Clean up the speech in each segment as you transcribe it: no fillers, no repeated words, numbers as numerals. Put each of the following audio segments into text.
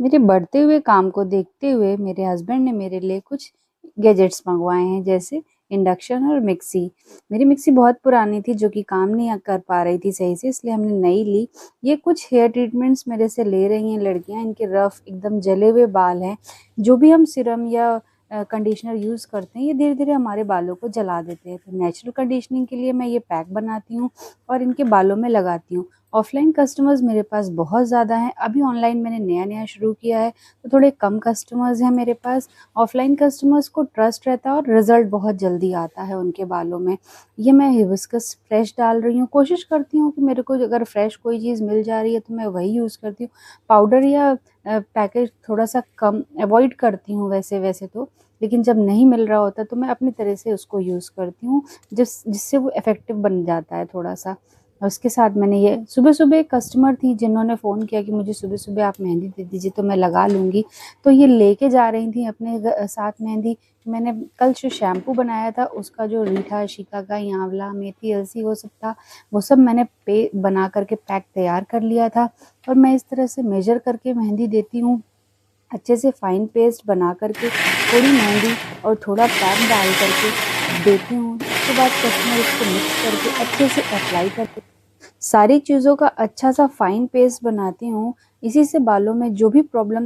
मेरे बढ़ते हुए काम को देखते हुए मेरे हस्बैंड ने मेरे लिए कुछ गैजेट्स मंगवाए हैं, जैसे इंडक्शन और मिक्सी। मेरी मिक्सी बहुत पुरानी थी जो कि काम नहीं कर पा रही थी सही से, इसलिए हमने नई ली। ये कुछ हेयर ट्रीटमेंट्स मेरे से ले रही हैं लड़कियां, इनके रफ एकदम जले हुए बाल हैं। जो भी हम सीरम या कंडीशनर यूज़ करते हैं, ये धीरे धीरे हमारे बालों को जला देते हैं। तो नेचुरल कंडीशनिंग के लिए मैं ये पैक बनाती हूँ और इनके बालों में लगाती हूँ। ऑफलाइन कस्टमर्स मेरे पास बहुत ज़्यादा हैं, अभी ऑनलाइन मैंने नया-नया शुरू किया है, तो थोड़े कम कस्टमर्स हैं मेरे पास। ऑफलाइन कस्टमर्स को ट्रस्ट रहता है और रिज़ल्ट बहुत जल्दी आता है उनके बालों में। ये मैं हिबिस्कस फ्रेश डाल रही हूँ, कोशिश करती हूँ कि मेरे को अगर फ्रेश कोई चीज़ मिल जा रही है तो मैं वही यूज़ करती हूँ। पाउडर या पैकेज थोड़ा-सा कम अवॉइड करती हूँ वैसे वैसे तो, लेकिन जब नहीं मिल रहा होता तो मैं अपनी तरह से उसको यूज़ करती हूँ, जिससे वो इफ़ेक्टिव बन जाता है थोड़ा-सा। और उसके साथ मैंने ये सुबह-सुबह एक कस्टमर थी जिन्होंने फ़ोन किया कि मुझे सुबह-सुबह आप मेहंदी दे दीजिए तो मैं लगा लूँगी। तो ये लेके जा रही थी अपने साथ मेहंदी। मैंने कल जो शैम्पू बनाया था उसका जो रीठा, शिकाकाई, आंवला, मेथी, अलसी वो सब था, वो सब मैंने बना कर के पैक तैयार कर लिया था। और मैं इस तरह से मेज़र करके मेहंदी देती हूँ, अच्छे से फाइन पेस्ट बना कर के थोड़ी मेहंदी और थोड़ा पैक डाल कर के देती हूँ। उसके बाद कस्टमर इसको मिक्स करके अच्छे से अप्लाई करते, सारी चीज़ों का अच्छा-सा फ़ाइन पेस्ट बनाती हूँ। इसी से बालों में जो भी प्रॉब्लम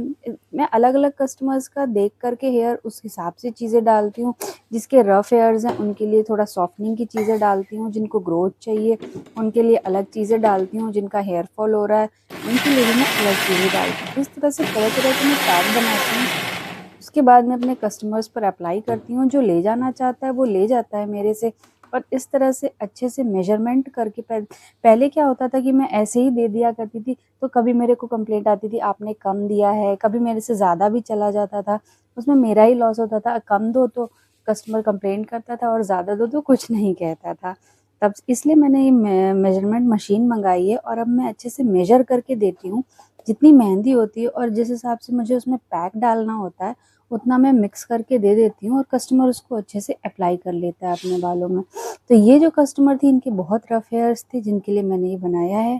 मैं अलग-अलग कस्टमर्स का देख कर के हेयर उस हिसाब से चीज़ें डालती हूँ। जिसके रफ़ हेयर्स हैं उनके लिए थोड़ा सॉफ्टनिंग की चीज़ें डालती हूँ, जिनको ग्रोथ चाहिए उनके लिए अलग चीज़ें डालती हूँ, जिनका हेयर फॉल हो रहा है उनके लिए भी मैं अलग चीज़ें डालती हूँ। इस तरह से तरह-तरह के मैं पैक बनाती हूँ। उसके बाद मैं अपने कस्टमर्स पर अप्लाई करती हूँ, जो ले जाना चाहता है वो ले जाता है मेरे से। और इस तरह से अच्छे से मेज़रमेंट करके पहले क्या होता था कि मैं ऐसे ही दे दिया करती थी, तो कभी मेरे को कंप्लेंट आती थी आपने कम दिया है, कभी मेरे से ज़्यादा भी चला जाता था, उसमें मेरा ही लॉस होता था। कम दो तो कस्टमर कंप्लेंट करता था और ज़्यादा दो तो कुछ नहीं कहता था। तब इसलिए मैंने ये मेज़रमेंट मशीन मँगाई है और अब मैं अच्छे से मेज़र करके देती हूँ। जितनी मेहंदी होती है और जिस हिसाब से मुझे उसमें पैक डालना होता है, उतना मैं मिक्स करके दे देती हूँ और कस्टमर उसको अच्छे से अप्लाई कर लेता है अपने बालों में। तो ये जो कस्टमर थी इनके बहुत रफ़ हेयर्स थे जिनके लिए मैंने ये बनाया है।